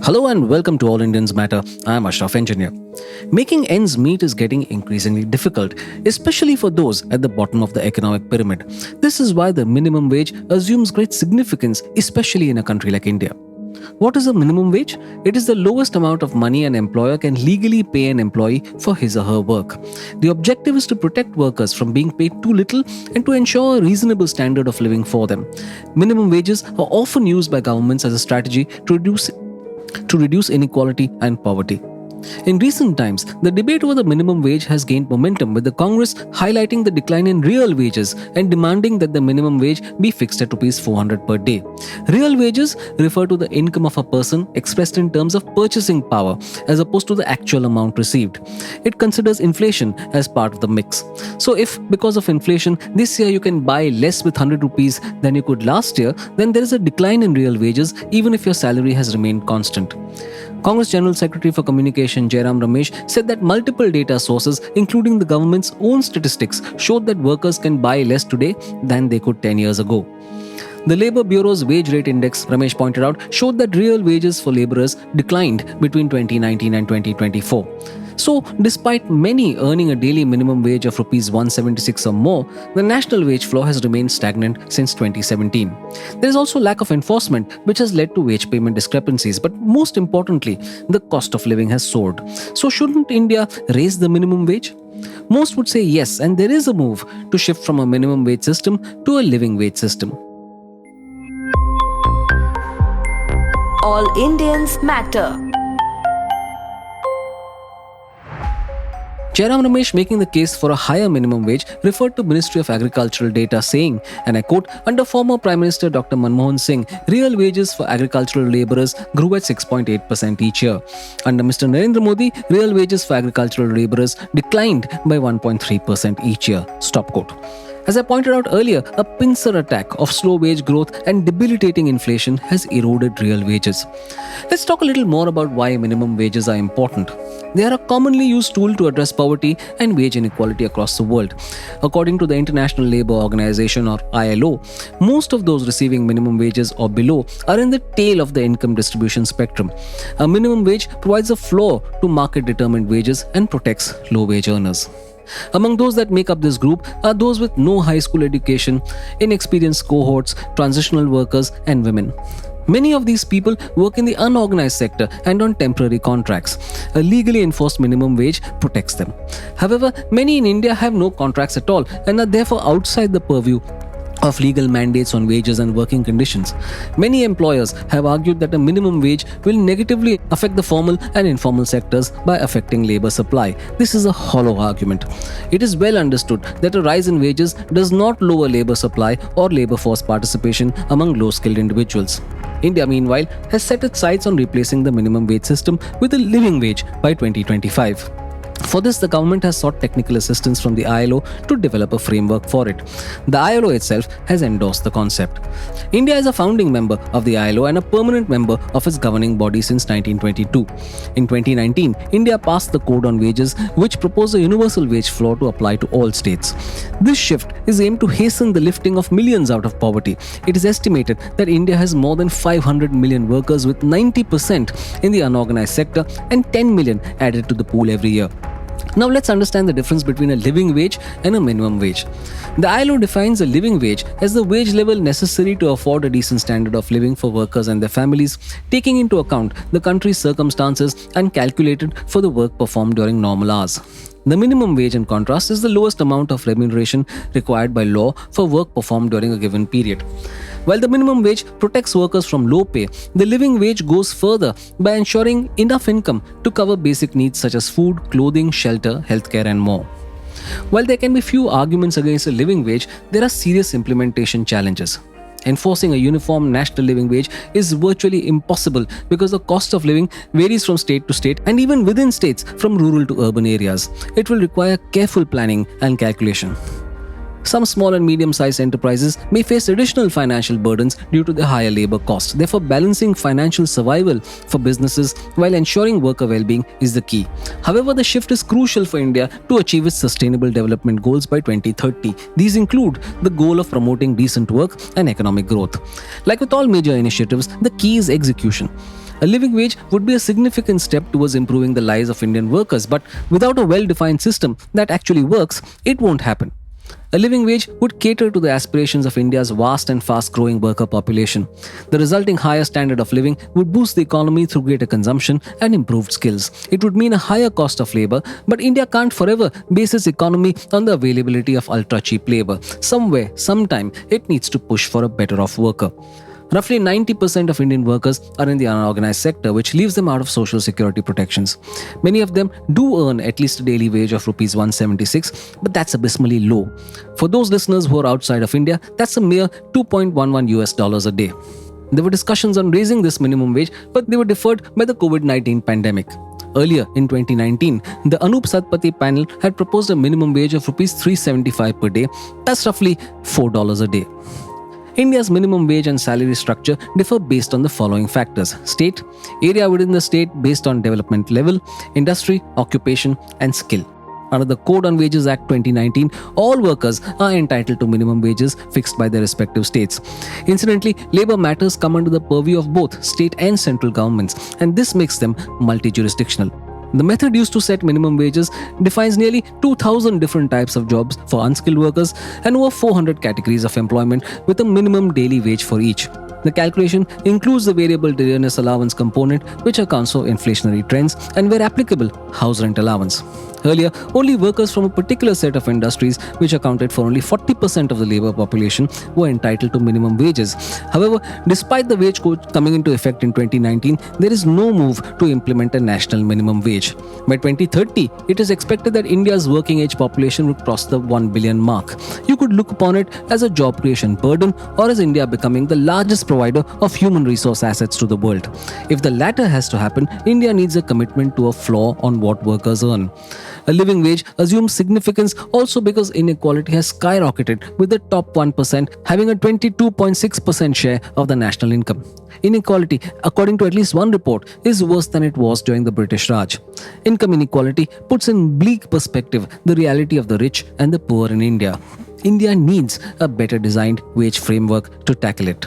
Hello and welcome to All Indians Matter. I am Ashraf Engineer. Making ends meet is getting increasingly difficult, especially for those at the bottom of the economic pyramid. This is why the minimum wage assumes great significance, especially in a country like India. What is a minimum wage? It is the lowest amount of money an employer can legally pay an employee for his or her work. The objective is to protect workers from being paid too little and to ensure a reasonable standard of living for them. Minimum wages are often used by governments as a strategy to reduce inequality and poverty. In recent times, the debate over the minimum wage has gained momentum, with the Congress highlighting the decline in real wages and demanding that the minimum wage be fixed at Rs 400 per day. Real wages refer to the income of a person expressed in terms of purchasing power as opposed to the actual amount received. It considers inflation as part of the mix. So if because of inflation this year you can buy less with 100 rupees than you could last year, then there is a decline in real wages even if your salary has remained constant. Congress General Secretary for Communication Jairam Ramesh said that multiple data sources, including the government's own statistics, showed that workers can buy less today than they could 10 years ago. The Labour Bureau's wage rate index, Ramesh pointed out, showed that real wages for labourers declined between 2019 and 2024. So, despite many earning a daily minimum wage of Rs 176 or more, the national wage floor has remained stagnant since 2017. There is also lack of enforcement, which has led to wage payment discrepancies. But most importantly, the cost of living has soared. So, shouldn't India raise the minimum wage? Most would say yes, and there is a move to shift from a minimum wage system to a living wage system. All Indians matter. Jairam Ramesh, making the case for a higher minimum wage, referred to Ministry of Agricultural data saying, and I quote, under former Prime Minister Dr. Manmohan Singh, real wages for agricultural labourers grew at 6.8% each year. Under Mr. Narendra Modi, real wages for agricultural labourers declined by 1.3% each year. Stop quote. As I pointed out earlier, a pincer attack of slow wage growth and debilitating inflation has eroded real wages. Let's talk a little more about why minimum wages are important. They are a commonly used tool to address poverty and wage inequality across the world. According to the International Labour Organization, or ILO, most of those receiving minimum wages or below are in the tail of the income distribution spectrum. A minimum wage provides a floor to market-determined wages and protects low-wage earners. Among those that make up this group are those with no high school education, inexperienced cohorts, transitional workers, and women. Many of these people work in the unorganized sector and on temporary contracts. A legally enforced minimum wage protects them. However, many in India have no contracts at all and are therefore outside the purview of legal mandates on wages and working conditions. Many employers have argued that a minimum wage will negatively affect the formal and informal sectors by affecting labor supply. This is a hollow argument. It is well understood that a rise in wages does not lower labor supply or labor force participation among low-skilled individuals. India, meanwhile, has set its sights on replacing the minimum wage system with a living wage by 2025. For this, the government has sought technical assistance from the ILO to develop a framework for it. The ILO itself has endorsed the concept. India is a founding member of the ILO and a permanent member of its governing body since 1922. In 2019, India passed the Code on Wages, which proposed a universal wage floor to apply to all states. This shift is aimed to hasten the lifting of millions out of poverty. It is estimated that India has more than 500 million workers, with 90% in the unorganized sector and 10 million added to the pool every year. Now let's understand the difference between a living wage and a minimum wage. The ILO defines a living wage as the wage level necessary to afford a decent standard of living for workers and their families, taking into account the country's circumstances and calculated for the work performed during normal hours. The minimum wage, in contrast, is the lowest amount of remuneration required by law for work performed during a given period. While the minimum wage protects workers from low pay, the living wage goes further by ensuring enough income to cover basic needs such as food, clothing, shelter, healthcare, and more. While there can be few arguments against a living wage, there are serious implementation challenges. Enforcing a uniform national living wage is virtually impossible because the cost of living varies from state to state and even within states from rural to urban areas. It will require careful planning and calculation. Some small and medium-sized enterprises may face additional financial burdens due to the higher labor costs. Therefore, balancing financial survival for businesses while ensuring worker well-being is the key. However, the shift is crucial for India to achieve its sustainable development goals by 2030. These include the goal of promoting decent work and economic growth. Like with all major initiatives, the key is execution. A living wage would be a significant step towards improving the lives of Indian workers, but without a well-defined system that actually works, it won't happen. A living wage would cater to the aspirations of India's vast and fast-growing worker population. The resulting higher standard of living would boost the economy through greater consumption and improved skills. It would mean a higher cost of labor, but India can't forever base its economy on the availability of ultra-cheap labor. Somewhere, sometime, it needs to push for a better-off worker. Roughly 90% of Indian workers are in the unorganized sector, which leaves them out of social security protections. Many of them do earn at least a daily wage of Rs 176, but that's abysmally low. For those listeners who are outside of India, that's a mere $2.11 a day. There were discussions on raising this minimum wage, but they were deferred by the COVID-19 pandemic. Earlier in 2019, the Anup Satpathy panel had proposed a minimum wage of Rs 375 per day, that's roughly $4 a day. India's minimum wage and salary structure differ based on the following factors: state, area within the state based on development level, industry, occupation, and skill. Under the Code on Wages Act 2019, all workers are entitled to minimum wages fixed by their respective states. Incidentally, labor matters come under the purview of both state and central governments, and this makes them multi-jurisdictional. The method used to set minimum wages defines nearly 2,000 different types of jobs for unskilled workers and over 400 categories of employment with a minimum daily wage for each. The calculation includes the variable dearness allowance component, which accounts for inflationary trends, and where applicable, house rent allowance. Earlier, only workers from a particular set of industries, which accounted for only 40% of the labor population, were entitled to minimum wages. However, despite the wage code coming into effect in 2019, there is no move to implement a national minimum wage. By 2030, it is expected that India's working age population would cross the 1 billion mark. You could look upon it as a job creation burden or as India becoming the largest provider of human resource assets to the world. If the latter has to happen, India needs a commitment to a floor on what workers earn. A living wage assumes significance also because inequality has skyrocketed, with the top 1% having a 22.6% share of the national income. Inequality, according to at least one report, is worse than it was during the British Raj. Income inequality puts in bleak perspective the reality of the rich and the poor in India. India needs a better designed wage framework to tackle it.